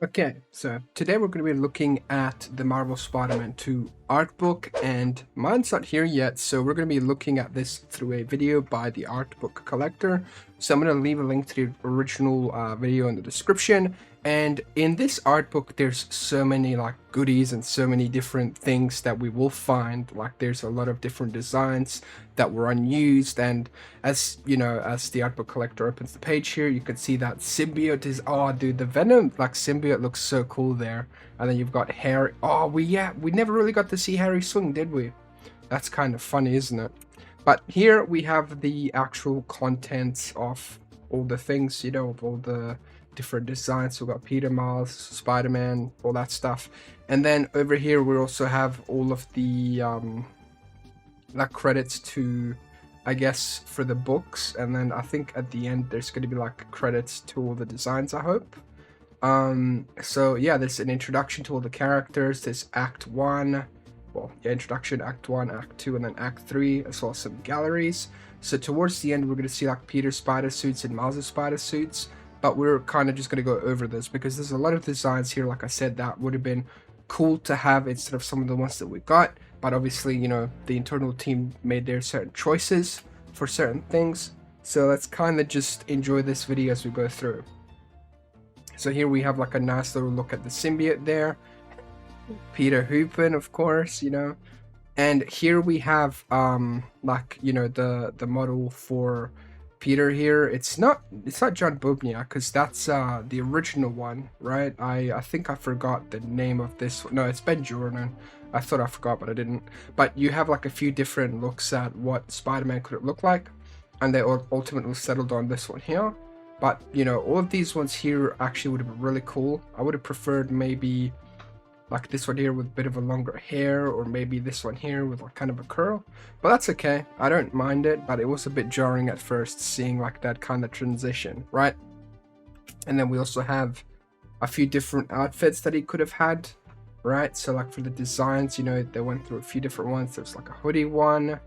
Okay, so today we're going to be looking at the Marvel Spider-Man 2 art book, and mine's not here yet, so we're going to be looking at this through a video by the Artbook Collector. So I'm going to leave a link to the original video in the description. And in this art book, there's so many like goodies and so many different things that we will find. Like there's a lot of different designs that were unused, and as you know, as the Artbook Collector opens the page here, you can see that Symbiote is, oh dude, the Venom like Symbiote looks so cool there. And then you've got Harry. Oh, we never really got to see Harry swing, did we? That's kind of funny, isn't it? But here we have the actual contents of all the things, you know, of all the different designs. So we've got Peter, Miles, Spider-Man, all that stuff. And then over here we also have all of the like credits to, I guess, for the books. And then I think at the end there's going to be like credits to all the designs, I hope. So yeah, there's an introduction to all the characters. There's Act 1, well, yeah, introduction, Act 1, Act 2, and then Act 3, as well as some galleries. So towards the end, we're going to see like Peter's spider suits and Miles' spider suits, but we're kind of just going to go over this because there's a lot of designs here, like I said, that would have been cool to have instead of some of the ones that we got. But obviously, you know, the internal team made their certain choices for certain things. So let's kind of just enjoy this video as we go through. So here we have like a nice little look at the symbiote there. Peter hooping, of course, you know. And here we have like, you know, the model for Peter here. It's not John Bubniak, because that's the original one, right? I think I forgot the name of this one. No, it's Ben Jordan. I thought I forgot, but I didn't. But you have like a few different looks at what Spider-Man could look like, and they ultimately settled on this one here. But, you know, all of these ones here actually would have been really cool. I would have preferred maybe like this one here with a bit of a longer hair, or maybe this one here with like kind of a curl. But that's okay. I don't mind it, but it was a bit jarring at first seeing like that kind of transition, right? And then we also have a few different outfits that he could have had, right? So like for the designs, you know, they went through a few different ones. There's like a hoodie one.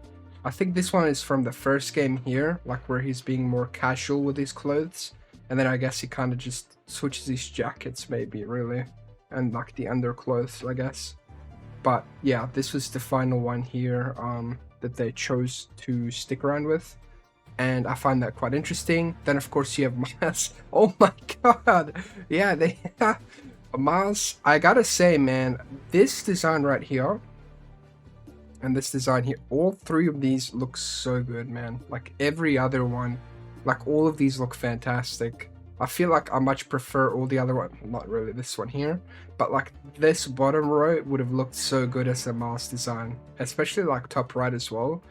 I think this one is from the first game here, like where he's being more casual with his clothes. And then I guess he kind of just switches his jackets maybe, really. And like the underclothes, I guess. But yeah, this was the final one here that they chose to stick around with. And I find that quite interesting. Then of course you have Miles. Oh my god. Yeah, they Miles, I gotta say, man, this design right here and this design here, all three of these look so good, man. Like every other one, like all of these look fantastic. I feel like I much prefer all the other ones, not really this one here, but like this bottom row would have looked so good as a Miles design, especially like top right as well.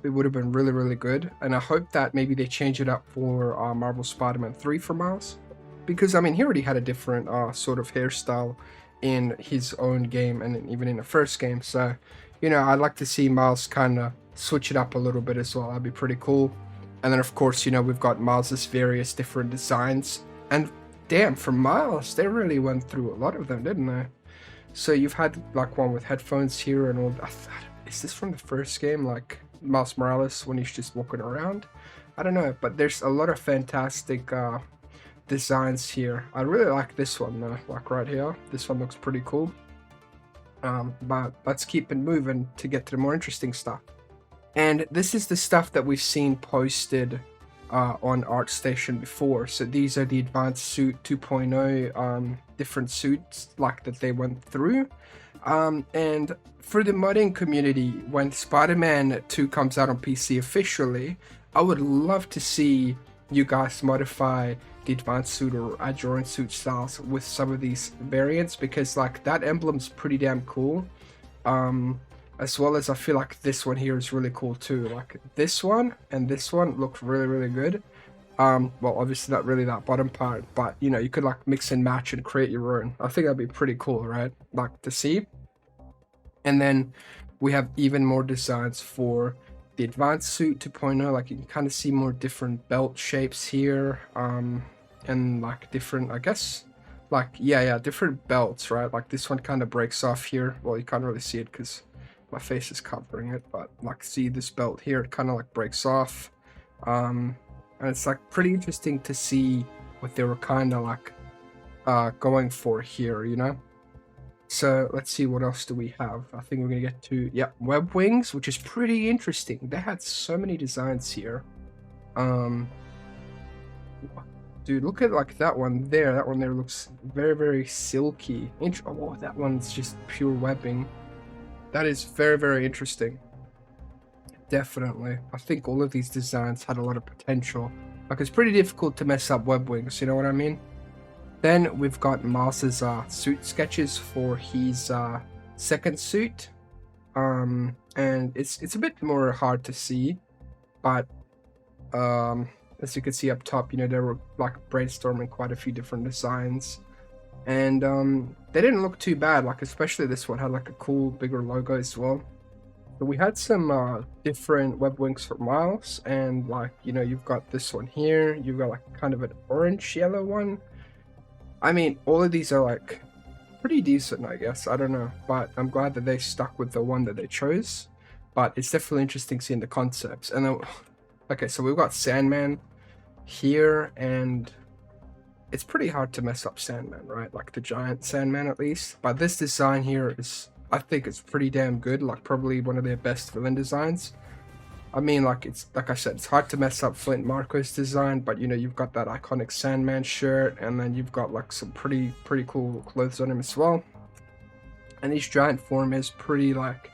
It would have been really, really good, and I hope that maybe they change it up for Marvel Spider-Man 3 for Miles, because I mean he already had a different sort of hairstyle in his own game and even in the first game. So, you know, I'd like to see Miles kind of switch it up a little bit as well. That'd be pretty cool. And then of course, you know, we've got Miles's various different designs, and damn, for Miles, they really went through a lot of them, didn't they? So you've had like one with headphones here and all that. Is this from the first game, like Miles Morales when he's just walking around? I don't know, but there's a lot of fantastic designs here. I really like this one though, like right here. This one looks pretty cool. But let's keep it moving to get to the more interesting stuff. And this is the stuff that we've seen posted on ArtStation before. So these are the Advanced Suit 2.0 different suits like that they went through. And for the modding community, when Spider-Man 2 comes out on PC officially, I would love to see you guys modify the advanced suit or adjoint suit styles with some of these variants, because like that emblem's pretty damn cool. As well as I feel like this one here is really cool too. Like this one and this one look really, really good. Well, obviously not really that bottom part, but you know, you could like mix and match and create your own. I think that'd be pretty cool, right? Like to see. And then we have even more designs for the advanced suit 2.0. Like you can kind of see more different belt shapes here, and like different, I guess, like yeah, different belts, right? Like this one kind of breaks off here. Well, you can't really see it because my face is covering it, but like see this belt here, it kind of like breaks off. And it's like pretty interesting to see what they were kind of like going for here, you know. So let's see, what else do we have? I think we're gonna get to, yeah, web wings, which is pretty interesting. They had so many designs here. Dude, look at like that one there. That one there looks very, very silky. Oh, that one's just pure webbing. That is very, very interesting. Definitely. I think all of these designs had a lot of potential. Like, it's pretty difficult to mess up web wings, you know what I mean? Then we've got Miles's suit sketches for his second suit. And it's a bit more hard to see, but as you can see up top, you know, they were like brainstorming quite a few different designs, and they didn't look too bad. Like, especially this one had like a cool bigger logo as well. But we had some different web wings for Miles, and like, you know, you've got this one here, you've got like kind of an orange yellow one. I mean, all of these are like pretty decent, I guess. I don't know, but I'm glad that they stuck with the one that they chose. But it's definitely interesting seeing the concepts. And then, okay, so we've got Sandman here, and it's pretty hard to mess up Sandman, right? Like the giant Sandman, at least. But this design here is, I think it's pretty damn good. Like, probably one of their best villain designs. I mean, like, it's like I said, it's hard to mess up Flint Marco's design, but you know, you've got that iconic Sandman shirt, and then you've got like some pretty cool clothes on him as well. And his giant form is pretty like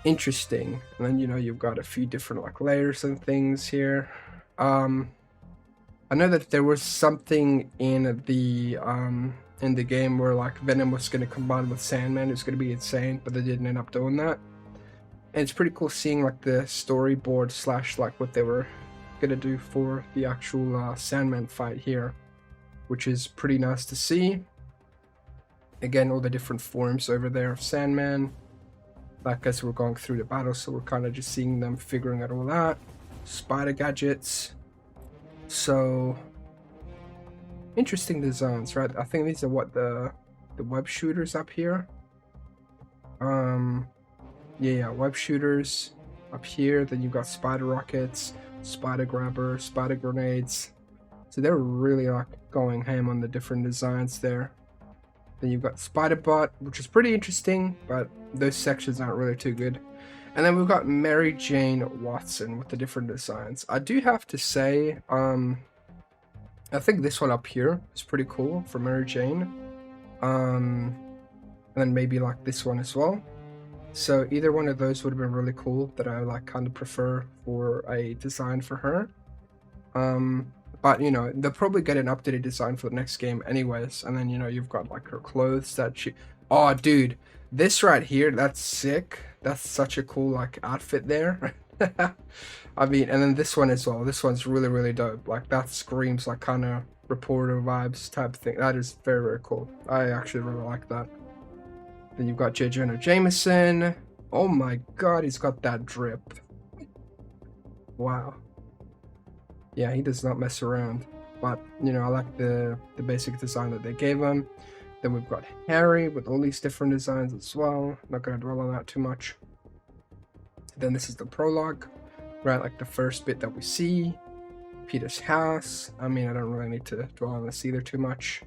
interesting. And then, you know, you've got a few different like layers and things here. I know that there was something in the game where like Venom was going to combine with Sandman. It's going to be insane, but they didn't end up doing that. And it's pretty cool seeing like the storyboard slash like what they were gonna do for the actual Sandman fight here, which is pretty nice to see. Again, all the different forms over there of Sandman, like as we're going through the battle, so we're kind of just seeing them figuring out all that. Spider gadgets. So interesting designs, right? I think these are what the web shooters up here. Yeah, web shooters up here. Then you've got spider rockets, spider grabber, spider grenades. So they're really like going ham on the different designs there. Then you've got Spiderbot, which is pretty interesting, but those sections aren't really too good. And then we've got Mary Jane Watson with the different designs. I do have to say, I think this one up here is pretty cool for Mary Jane. And then maybe like this one as well. So either one of those would have been really cool that I like kind of prefer for a design for her. But you know, they'll probably get an updated design for the next game anyways. And then, you know, you've got like her clothes that she, oh dude, this right here, that's sick. That's such a cool like outfit there. I mean, and then this one as well. This one's really dope. Like, that screams like kind of reporter vibes type thing. That is very cool. I actually really like that. Then you've got J. Jonah Jameson. Oh my god, he's got that drip. Wow. Yeah, he does not mess around. But, you know, I like the basic design that they gave him. Then we've got Harry with all these different designs as well. Not going to dwell on that too much. Then this is the prologue, right? Like the first bit that we see. Peter's house. I mean, I don't really need to dwell on this either too much.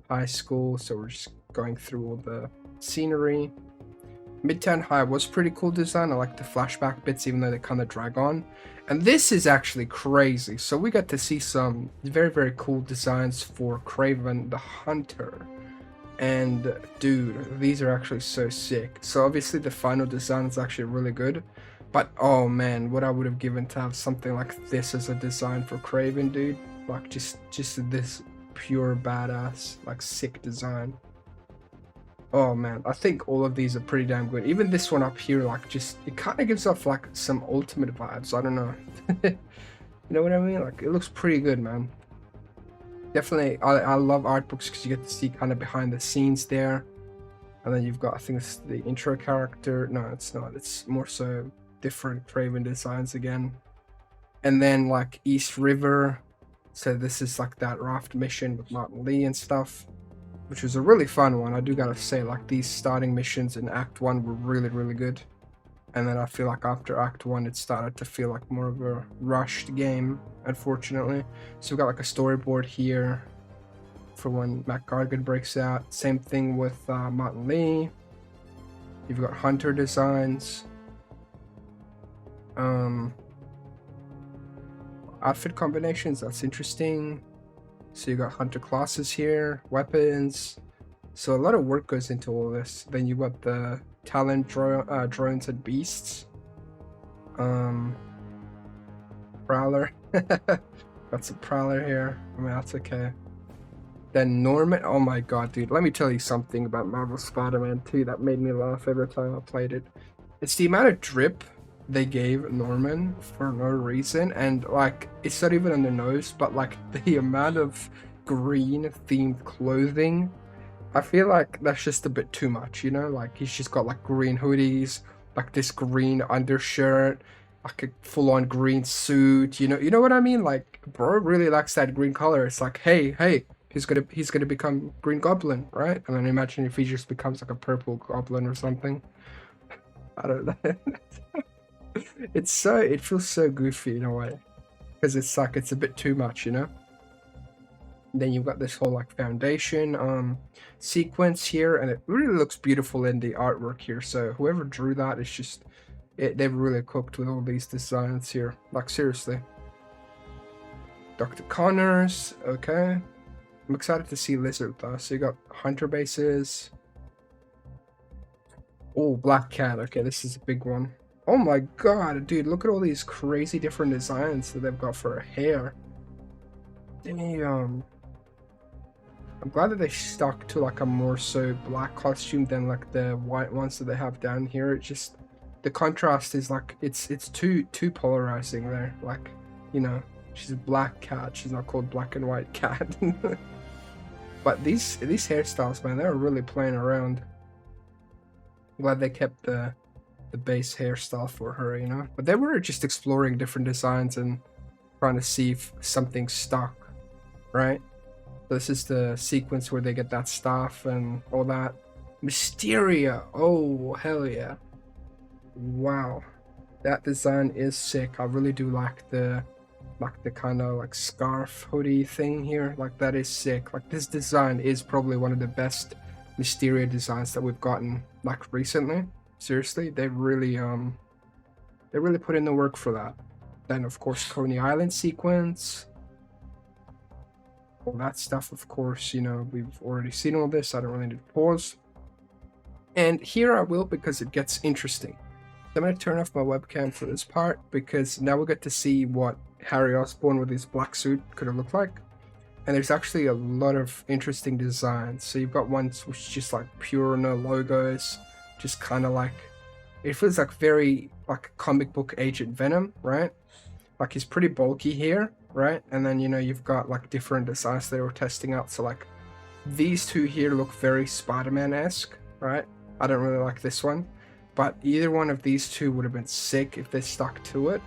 High school, so we're just going through all the scenery. Midtown High was pretty cool design. I like the flashback bits, even though they kind of drag on. And this is actually crazy. So we got to see some very cool designs for Kraven the Hunter. And dude, these are actually so sick. So obviously the final design is actually really good. But oh man, what I would have given to have something like this as a design for Kraven, dude. Like just this pure badass, like sick design. Oh man, I think all of these are pretty damn good. Even this one up here, like just, it kind of gives off like some Ultimate vibes. I don't know. You know what I mean? Like, it looks pretty good, man. Definitely, I love art books because you get to see kind of behind the scenes there. And then you've got, I think it's the intro character. No, it's not. It's more so different Kraven designs again. And then like East River. So this is like that raft mission with Martin Lee and stuff, which was a really fun one. I do gotta say, like, these starting missions in Act 1 were really good. And then I feel like after Act 1 it started to feel like more of a rushed game, unfortunately. So we've got like a storyboard here. for when Matt Gargan breaks out. Same thing with Martin Lee. You've got Hunter designs. Outfit combinations, that's interesting. So you got Hunter classes here, weapons. So a lot of work goes into all this. Then you got the talent drones and beasts. Prowler. That's a Prowler here. I mean, that's okay. Then Norman. Oh my god, dude. Let me tell you something about Marvel Spider-Man 2 that made me laugh every time I played it. It's the amount of drip they gave Norman for no reason. And, like, it's not even on the nose, but, like, the amount of green-themed clothing. I feel like that's just a bit too much, you know? Like, he's just got, like, green hoodies, like this green undershirt, like a full-on green suit, you know what I mean? Like, bro really likes that green color. It's like, hey, he's gonna become Green Goblin, right? And then imagine if he just becomes like a purple goblin or something. I don't know. It feels so goofy in a way, because it's like it's a bit too much, you know. Then you've got this whole like foundation sequence here, and it really looks beautiful in the artwork here. So whoever drew that is just they've really cooked with all these designs here. Like, seriously. Dr. Connors, okay. I'm excited to see Lizard though. So you got Hunter bases. Oh, Black Cat. Okay, this is a big one. Oh my god, dude, look at all these crazy different designs that they've got for her hair. Damn. I'm glad that they stuck to like a more so black costume than like the white ones that they have down here. It just, the contrast is like, it's too polarizing there. Like, you know, she's a black cat, she's not called Black and White Cat. But these hairstyles, man, they're really playing around. I'm glad they kept the base hairstyle for her, you know. But they were just exploring different designs and trying to see if something stuck, right? So this is the sequence where they get that staff and all that. Mysteria, oh hell yeah. Wow, that design is sick. I really do like the kind of like scarf hoodie thing here. Like, that is sick. Like, this design is probably one of the best Mysteria designs that we've gotten like recently. Seriously, they really put in the work for that. Then of course Coney Island sequence, all that stuff. Of course, you know, we've already seen all this. I don't really need to pause. And here I will, because it gets interesting. I'm going to turn off my webcam for this part, because now we get to see what Harry Osborn with his black suit could have looked like. And there's actually a lot of interesting designs. So you've got ones which is just like pure no logos, just kind of like, it feels like very like comic book Agent Venom, right? Like, he's pretty bulky here, right? And then, you know, you've got like different designs they were testing out. So like these two here look very Spider-Man-esque, right? I don't really like this one, but either one of these two would have been sick if they stuck to it.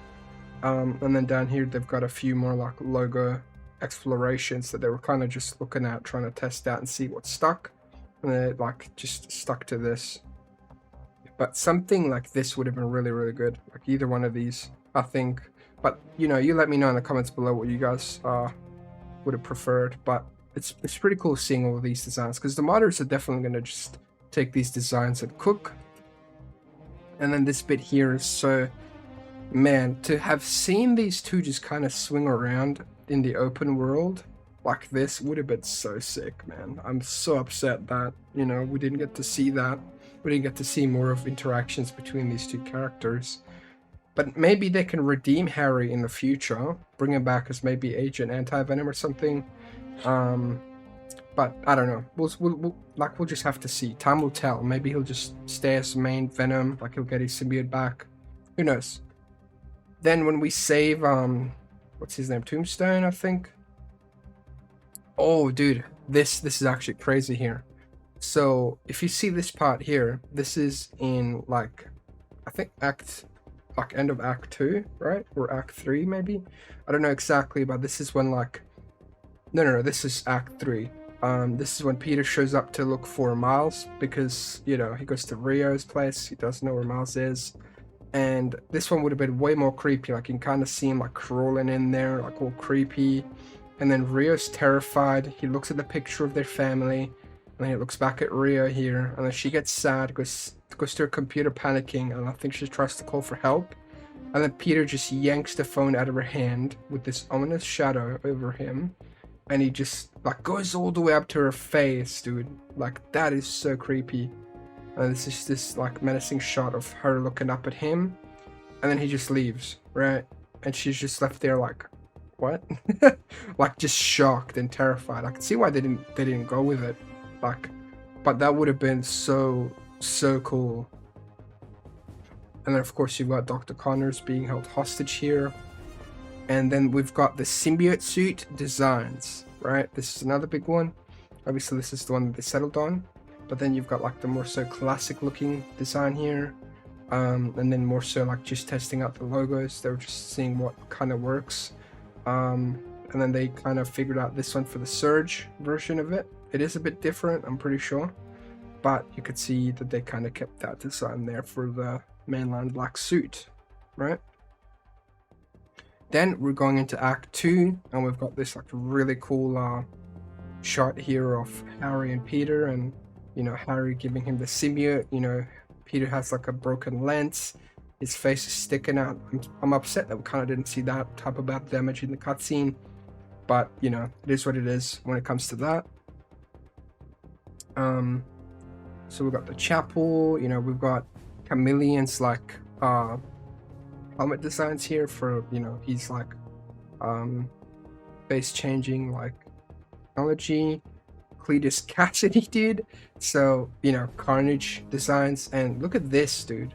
And then down here they've got a few more like logo explorations that they were kind of just looking at, trying to test out and see what stuck, and they like just stuck to this. But something like this would have been really, really good, like either one of these, I think. But you know, you let me know in the comments below what you guys would have preferred. But it's pretty cool seeing all of these designs, because the modders are definitely going to just take these designs and cook. And then this bit here is so, man, to have seen these two just kind of swing around in the open world like this would have been so sick, man. I'm so upset that, you know, we didn't get to see that. We didn't get to see more of interactions between these two characters. But maybe they can redeem Harry in the future, bring him back as maybe Agent Anti-Venom or something. But I don't know. We'll just have to see. Time will tell. Maybe he'll just stay as main Venom, like he'll get his symbiote back. Who knows? Then when we save what's his name? Tombstone, I think. Oh, dude, this is actually crazy here. So if you see this part here, this is in like, I think end of Act 2, right? Or Act 3 maybe? I don't know exactly, but this is when like, no, this is Act 3. This is when Peter shows up to look for Miles, because, you know, he goes to Rio's place. He doesn't know where Miles is. And this one would have been way more creepy. Like, you can kind of see him like crawling in there, like all creepy. And then Rio's terrified. He looks at the picture of their family, and then he looks back at Rio here, and then she gets sad, goes to her computer panicking, and I think she tries to call for help. And then Peter just yanks the phone out of her hand with this ominous shadow over him, and he just like goes all the way up to her face, dude. Like, that is so creepy. And it's just this like menacing shot of her looking up at him, and then he just leaves, right? And she's just left there like, what? Like, just shocked and terrified. I can see why they didn't go with it, like, but that would have been so cool. And then of course you've got Dr. Connors being held hostage here, and then we've got the symbiote suit designs, right? This is another big one. Obviously this is the one that they settled on, but then you've got like the more so classic looking design here, and then more so like just testing out the logos. They were just seeing what kind of works. And then they kind of figured out this one for the Surge version of it. It is a bit different, I'm pretty sure, but you could see that they kind of kept that design there for the mainline black suit, right? Then we're going into Act 2, and we've got this like really cool shot here of Harry and Peter, and you know, Harry giving him the symbiote. You know, Peter has like a broken lens. His face is sticking out. I'm upset that we kind of didn't see that type of bad damage in the cutscene, but you know, it is what it is when it comes to that. So we've got the chapel. You know, we've got Chameleon's like helmet designs here for, you know, he's like face changing like technology. Cletus Cassidy did. So, you know, Carnage designs, and look at this, dude.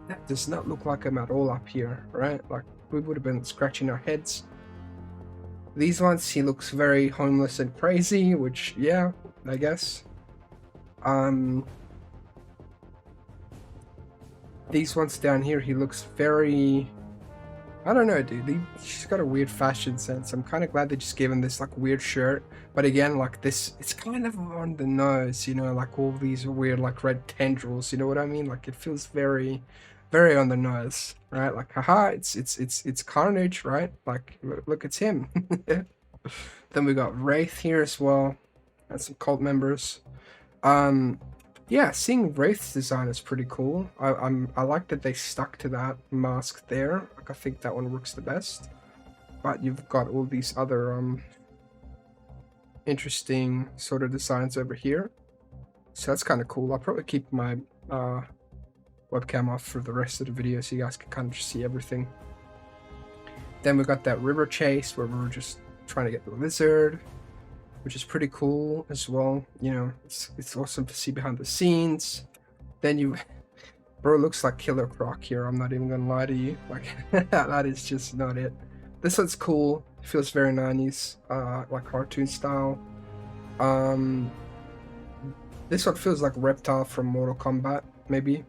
That does not look like him at all up here, right? Like, we would have been scratching our heads. These ones, he looks very homeless and crazy, which, yeah, I guess. These ones down here, he looks very, I don't know, dude. He's got a weird fashion sense. I'm kind of glad they just gave him this like weird shirt, but again, like this, it's kind of on the nose, you know, like all these weird like red tendrils, you know what I mean? Like, it feels very on the nose, right? Like, haha, it's Carnage, right? Like, look, it's him. Then we got Wraith here as well, and some cult members. Yeah, seeing Wraith's design is pretty cool. I like that they stuck to that mask there. Like, I think that one works the best. But you've got all these other interesting sort of designs over here. So that's kind of cool. I'll probably keep my webcam off for the rest of the video so you guys can kind of just see everything. Then we got that river chase where we were just trying to get the lizard, which is pretty cool as well. You know, it's awesome to see behind the scenes. Then bro looks like Killer Croc here. I'm not even gonna lie to you. Like, that is just not it. This one's cool. It feels very 90s, like cartoon style. This one feels like Reptile from Mortal Kombat, maybe.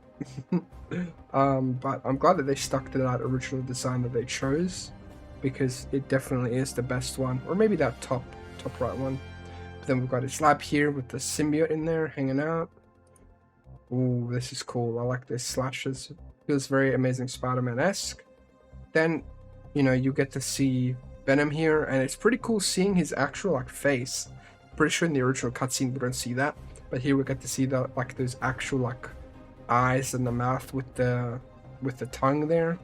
But I'm glad that they stuck to that original design that they chose, because it definitely is the best one, or maybe that top right one. But then we've got his lab here with the symbiote in there hanging out. Ooh, this is cool. I like this slashes. Feels very Amazing Spider-Man-esque. Then, you know, you get to see Venom here, and it's pretty cool seeing his actual like face. Pretty sure in the original cutscene we don't see that, but here we get to see the like those actual like eyes and the mouth with the tongue there.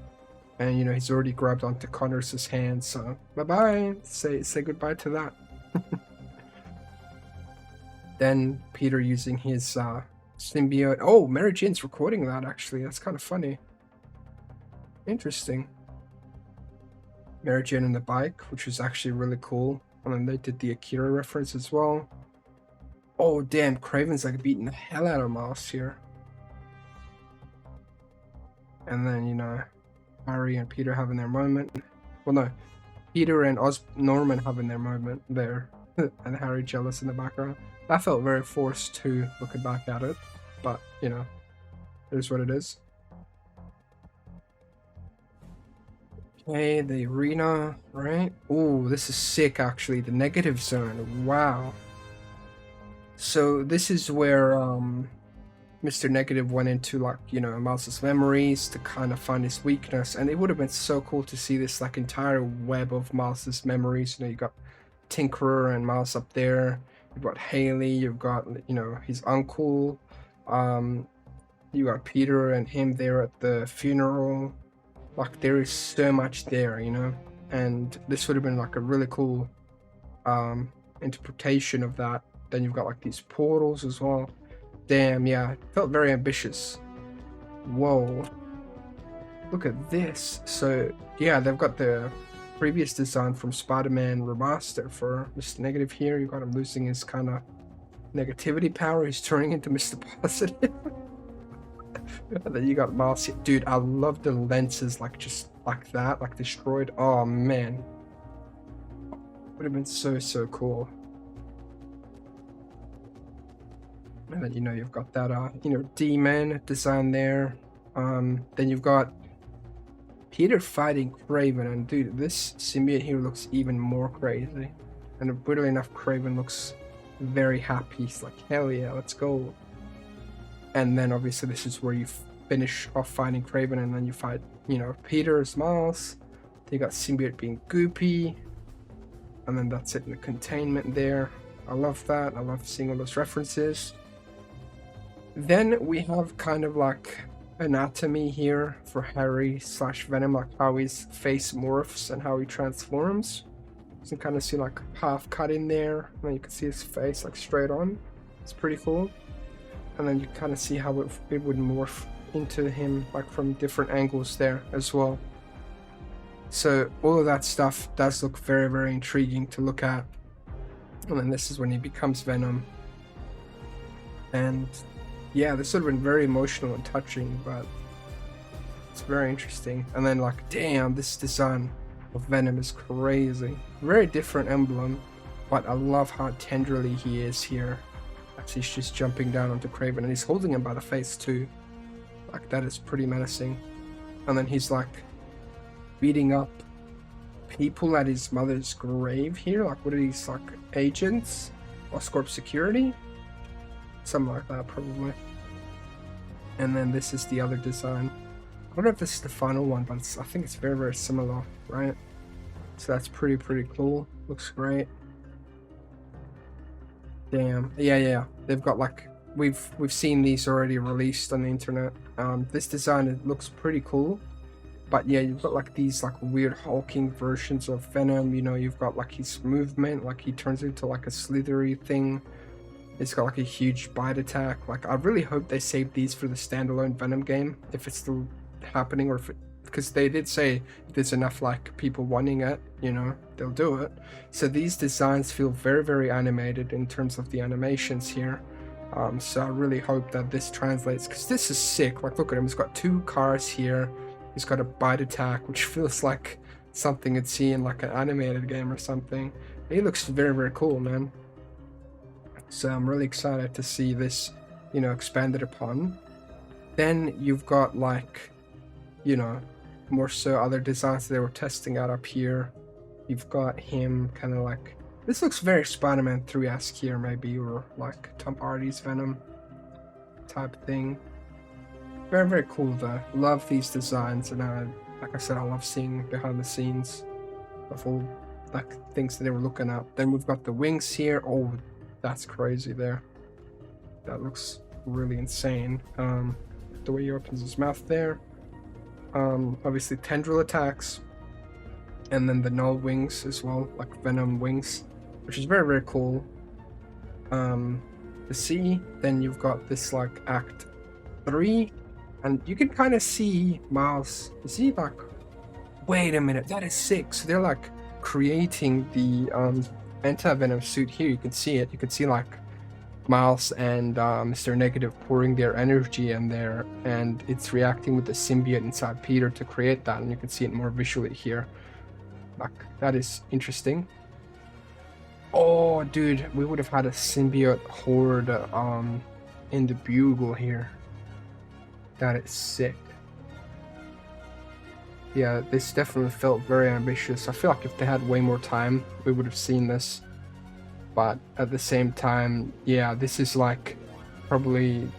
And you know, he's already grabbed onto Connors' hand, so bye-bye. Say goodbye to that. Then Peter using his symbiote. Oh, Mary Jane's recording that, actually. That's kind of funny. Interesting. Mary Jane and the bike, which was actually really cool. And then they did the Akira reference as well. Oh, damn. Kraven's like beating the hell out of Miles here. And then, you know, Harry and Peter having their moment. Well, no. Peter and Norman having their moment there. And Harry jealous in the background. That felt very forced too, looking back at it. But, you know, it is what it is. Okay, the arena, right? Oh, this is sick, actually. The negative zone. Wow. So this is where Mr. Negative went into, like, you know, Miles' memories to kind of find his weakness. And it would have been so cool to see this, like, entire web of Miles' memories. You know, you got Tinkerer and Miles up there. You've got Haley, you've got, you know, his uncle. You got Peter and him there at the funeral. Like, there is so much there, you know? And this would have been like a really cool interpretation of that. Then you've got like these portals as well. Damn, yeah, it felt very ambitious. Whoa. Look at this. So, yeah, they've got the previous design from Spider-Man Remaster for Mr. Negative here. You got him losing his kind of negativity power. He's turning into Mr. Positive. And then you got Miles here. Dude, I love the lenses, like, just like that, like destroyed. Oh, man. Would have been so cool. And then, you know, you've got that, you know, demon design there. Then you've got Peter fighting Kraven, and dude, this symbiote here looks even more crazy. And weirdly enough, Kraven looks very happy. He's like, hell yeah, let's go. And then obviously this is where you finish off fighting Kraven, and then you fight, you know, Peter as Miles. Then you got symbiote being goopy, and then that's it in the containment there. I love that. I love seeing all those references. Then we have kind of like anatomy here for Harry / Venom, like how his face morphs and how he transforms. You can kind of see like half cut in there, and then you can see his face like straight on. It's pretty cool. And then you kind of see how it would morph into him like from different angles there as well. So all of that stuff does look very intriguing to look at. And then this is when he becomes Venom. And yeah, this would have been very emotional and touching, but it's very interesting. And then like, damn, this design of Venom is crazy. Very different emblem, but I love how tenderly he is here. He's just jumping down onto Kraven, and he's holding him by the face too. Like, that is pretty menacing. And then he's like beating up people at his mother's grave here. Like, what are these, like agents? Oscorp security? Something like that, probably. And then this is the other design. I don't know if this is the final one, but I think it's very similar, right? So that's pretty cool. Looks great. Damn. Yeah. They've got like, we've seen these already released on the internet. This design, it looks pretty cool. But yeah, you've got like these like weird hulking versions of Venom. You know, you've got like his movement, like he turns into like a slithery thing. It's got like a huge bite attack. Like, I really hope they save these for the standalone Venom game, if it's still happening, or if it, because they did say if there's enough like people wanting it, you know, they'll do it. So these designs feel very animated in terms of the animations here. So I really hope that this translates, because this is sick. Like, look at him, he's got 2 cars here. He's got a bite attack, which feels like something you'd see in like an animated game or something. He looks very cool, man. So I'm really excited to see this, you know, expanded upon. Then you've got like, you know, more so other designs they were testing out up here. You've got him kind of like, this looks very Spider-Man 3-esque here maybe, or like Tom Hardy's Venom type thing. Very cool though. Love these designs, and like I said, I love seeing behind the scenes of all like things that they were looking at. Then we've got the wings here. Oh, that's crazy there. That looks really insane. The way he opens his mouth there. Obviously tendril attacks, and then the null wings as well, like Venom wings, which is very cool to see. Then you've got this like Act 3, and you can kind of see Miles. Is he like, wait a minute, that is sick. So they're like creating the Anti-Venom suit here. You can see it. You can see like Miles and Mr. Negative pouring their energy in there, and it's reacting with the symbiote inside Peter to create that, and you can see it more visually here. Like, that is interesting. Oh, dude, we would have had a symbiote Horde in the bugle here. That is sick. Yeah, this definitely felt very ambitious. I feel like if they had way more time, we would have seen this. But at the same time, yeah, this is like probably,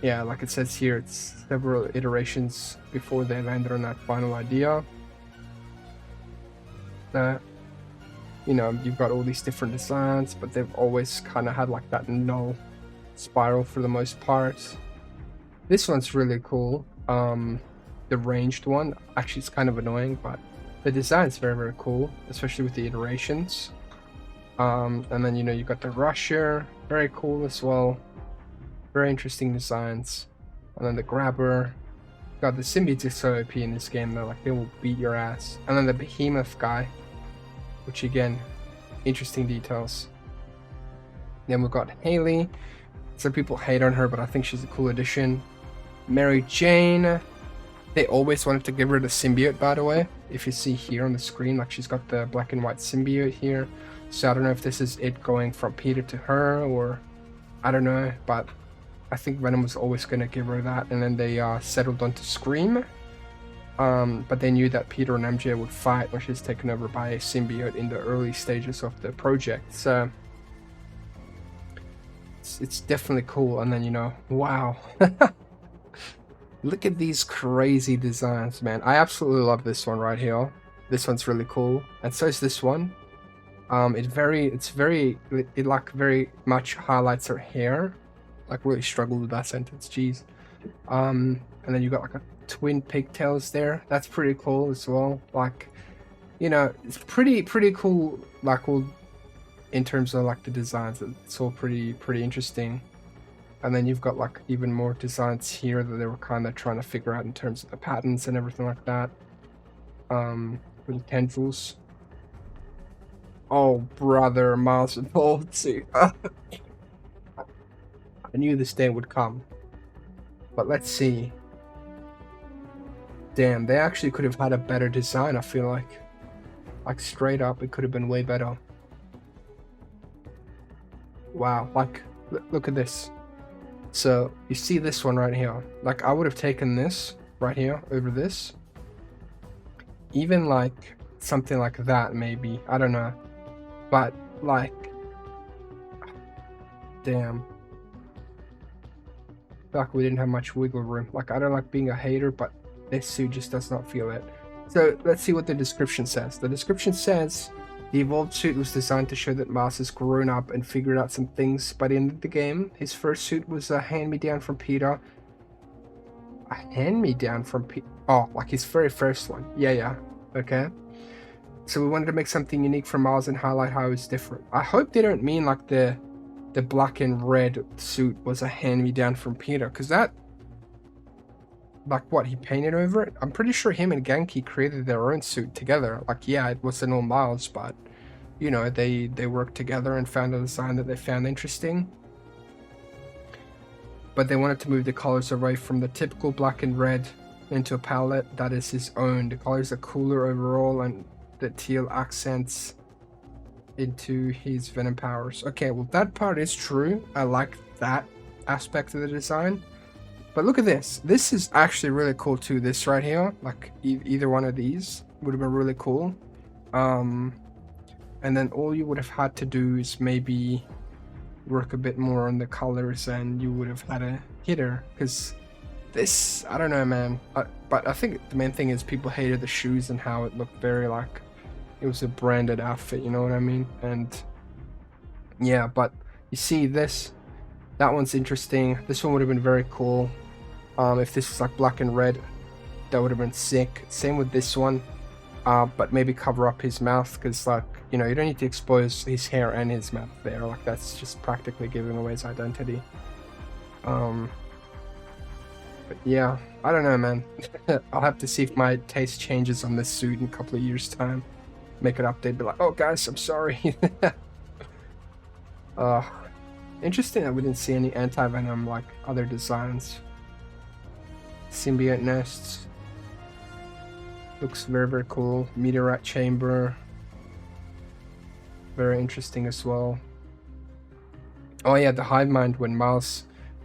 yeah, like it says here, it's several iterations before they landed on that final idea. You you know, you've got all these different designs, but they've always kind of had like that null spiral for the most part. This one's really cool. The ranged one, actually it's kind of annoying, but the design's very, very cool, especially with the iterations. And then, you know, you got the rusher, very cool as well. Very interesting designs. And then the grabber. God, the symbiotes are so OP in this game though, like they will beat your ass. And then the behemoth guy, which again, interesting details. Then we've got Haley. Some people hate on her, but I think she's a cool addition. Mary Jane. They always wanted to give her the symbiote, by the way. If you see here on the screen, like she's got the black and white symbiote here. So I don't know if this is it going from Peter to her, or I don't know, but I think Venom was always going to give her that, and then they settled on to Scream. But they knew that Peter and MJ would fight when she's taken over by a symbiote in the early stages of the project. So it's definitely cool. And then, you know, wow. Look at these crazy designs, man. I absolutely love this one right here. This one's really cool, and so is this one. It like very much highlights her hair. Like really struggled with that sentence, jeez. And then you got like a twin pigtails there. That's pretty cool as well. Like, you know, it's pretty cool. Like, all in terms of like the designs, it's all pretty interesting. And then you've got like even more designs here that they were kind of trying to figure out in terms of the patterns and everything like that. Little tendrils. Oh brother, Miles involved too. I knew this day would come. But let's see. Damn, they actually could have had a better design, I feel like. Like straight up, it could have been way better. Wow, like, look at this. So, you see this one right here. Like, I would have taken this right here over this. Even like, something like that maybe. I don't know. But, like, damn. Like we didn't have much wiggle room. Like, I don't like being a hater, but this suit just does not feel it. So let's see what the description says. The description says the evolved suit was designed to show that Miles has grown up and figured out some things by the end of the game. His first suit was a hand-me-down from Peter. A hand-me-down from Peter? Oh, like his very first one. Yeah, okay. So we wanted to make something unique for Miles and highlight how it's different. I hope they don't mean like the black and red suit was a hand-me-down from Peter, because that, like, what, he painted over it? I'm pretty sure him and Genki created their own suit together. Like, yeah, it wasn't all Miles, but, you know, they worked together and found a design that they found interesting. But they wanted to move the colors away from the typical black and red into a palette that is his own. The colors are cooler overall, and the teal accents into his Venom powers. Okay, well, that part is true. I like that aspect of the design. But look at this. This is actually really cool too. This right here, like either one of these would have been really cool. And then all you would have had to do is maybe work a bit more on the colors, and you would have had a hitter. Because this, I don't know, man. But I think the main thing is people hated the shoes and how it looked very like it was a branded outfit, you know what I mean? And yeah, but you see this, that one's interesting. This one would have been very cool. If this was like black and red, that would have been sick. Same with this one, but maybe cover up his mouth, because, like, you know, you don't need to expose his hair and his mouth there. Like, that's just practically giving away his identity. But yeah, I don't know, man. I'll have to see if my taste changes on this suit in a couple of years' time. Make an update, be like, oh guys, I'm sorry. Interesting that we didn't see any Anti-Venom like other designs. Symbiote nests. Looks very, very cool. Meteorite chamber. Very interesting as well. Oh yeah, the hive mind when Miles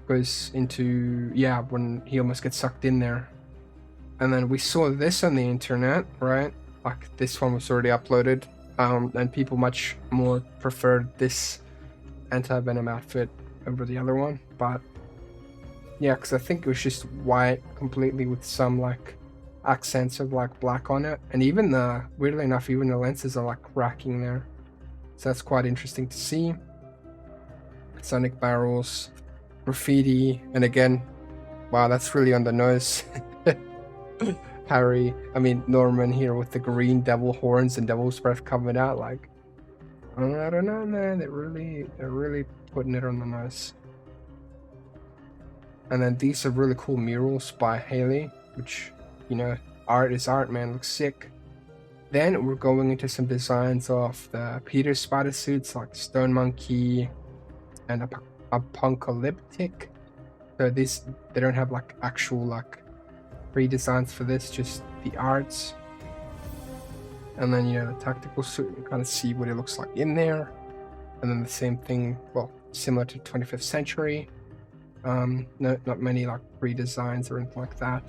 goes into, yeah, when he almost gets sucked in there. And then we saw this on the internet, right? Like, this one was already uploaded, and people much more preferred this Anti-Venom outfit over the other one. But yeah, because I think it was just white completely with some like accents of like black on it, and even weirdly enough, even the lenses are like cracking there. So that's quite interesting to see. Sonic barrels, graffiti, and again, wow, that's really on the nose. Norman here with the green devil horns and devil's breath coming out. Like, I don't know, man. They're really putting it on the nose. And then these are really cool murals by Haley, which, you know, art is art, man. Looks sick. Then we're going into some designs of the Peter spider suits, like Stone Monkey and Apocalyptic. So these, they don't have like actual like pre-designs for this, just the arts. And then, you know, the tactical suit, you kind of see what it looks like in there. And then the same thing, well, similar to 25th century. Not many like pre-designs or anything like that.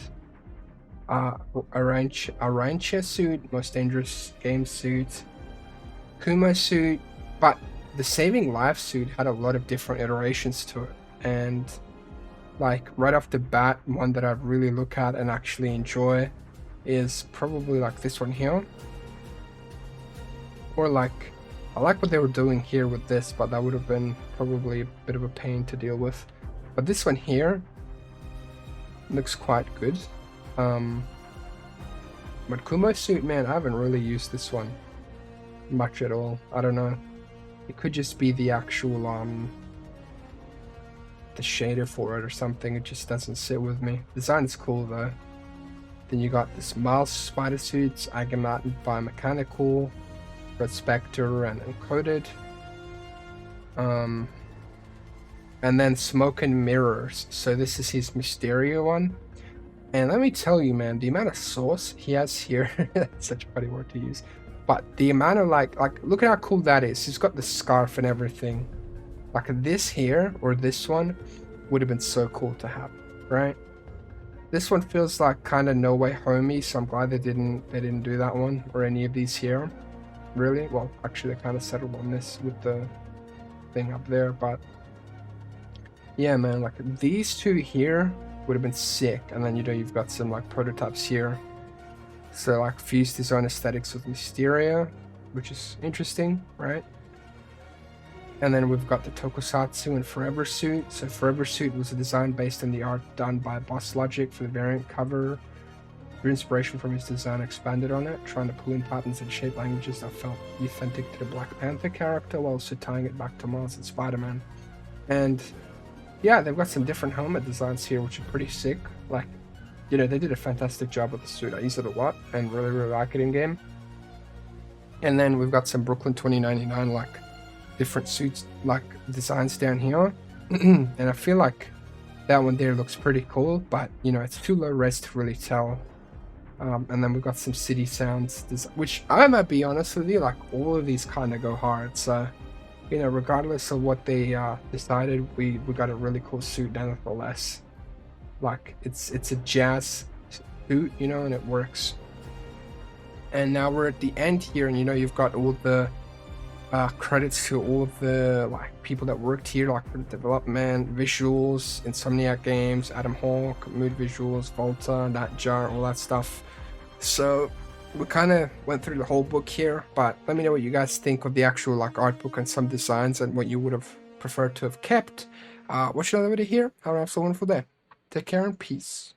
Arancha suit, most dangerous game suit. Kumo suit, but the saving life suit had a lot of different iterations to it. And like right off the bat, one that I really look at and actually enjoy is probably like this one here. Or like, I like what they were doing here with this, but that would have been probably a bit of a pain to deal with. But this one here looks quite good. But Kumo suit, man, I haven't really used this one much at all. I don't know. It could just be the actual the shader for it or something. It just doesn't sit with me. Design is cool though. Then you got this Miles spider suits, Agamat biomechanical, Red Spectre and Encoded. And then Smoke and Mirrors. So this is his Mysterio one. And let me tell you, man, the amount of sauce he has here, that's such a funny word to use. But the amount of like look at how cool that is. He's got the scarf and everything. Like this here or this one would have been so cool to have, right? This one feels like kind of No Way Homey, so I'm glad they didn't do that one or any of these here. Really? Well, actually they kind of settled on this with the thing up there, but yeah, man, like these two here would have been sick. And then, you know, you've got some like prototypes here. So like fused his own aesthetics with Mysterio, which is interesting, right? And then we've got the Tokusatsu and Forever suit. So Forever suit was a design based on the art done by Boss Logic for the variant cover. Drew inspiration from his design, expanded on it, trying to pull in patterns and shape languages that felt authentic to the Black Panther character, while also tying it back to Miles and Spider-Man. And yeah, they've got some different helmet designs here, which are pretty sick. Like, you know, they did a fantastic job with the suit. I use it a lot and really like it in game. And then we've got some Brooklyn 2099 like different suits like designs down here. And I feel like that one there looks pretty cool, but you know, it's too low res to really tell. And then we've got some city sounds, which I might be honest with you, like all of these kind of go hard. So, you know, regardless of what they decided, we got a really cool suit nonetheless. Like it's a jazz suit, you know, and it works. And now we're at the end here, and you know, you've got all the credits to all of the like people that worked here, like for the development, visuals, Insomniac Games, Adam Hawk, Mood Visuals, Volta, Nightjar, all that stuff. So we kind of went through the whole book here, but let me know what you guys think of the actual like art book and some designs and what you would have preferred to have kept. Watch another video here. Have a wonderful day. Take care and peace.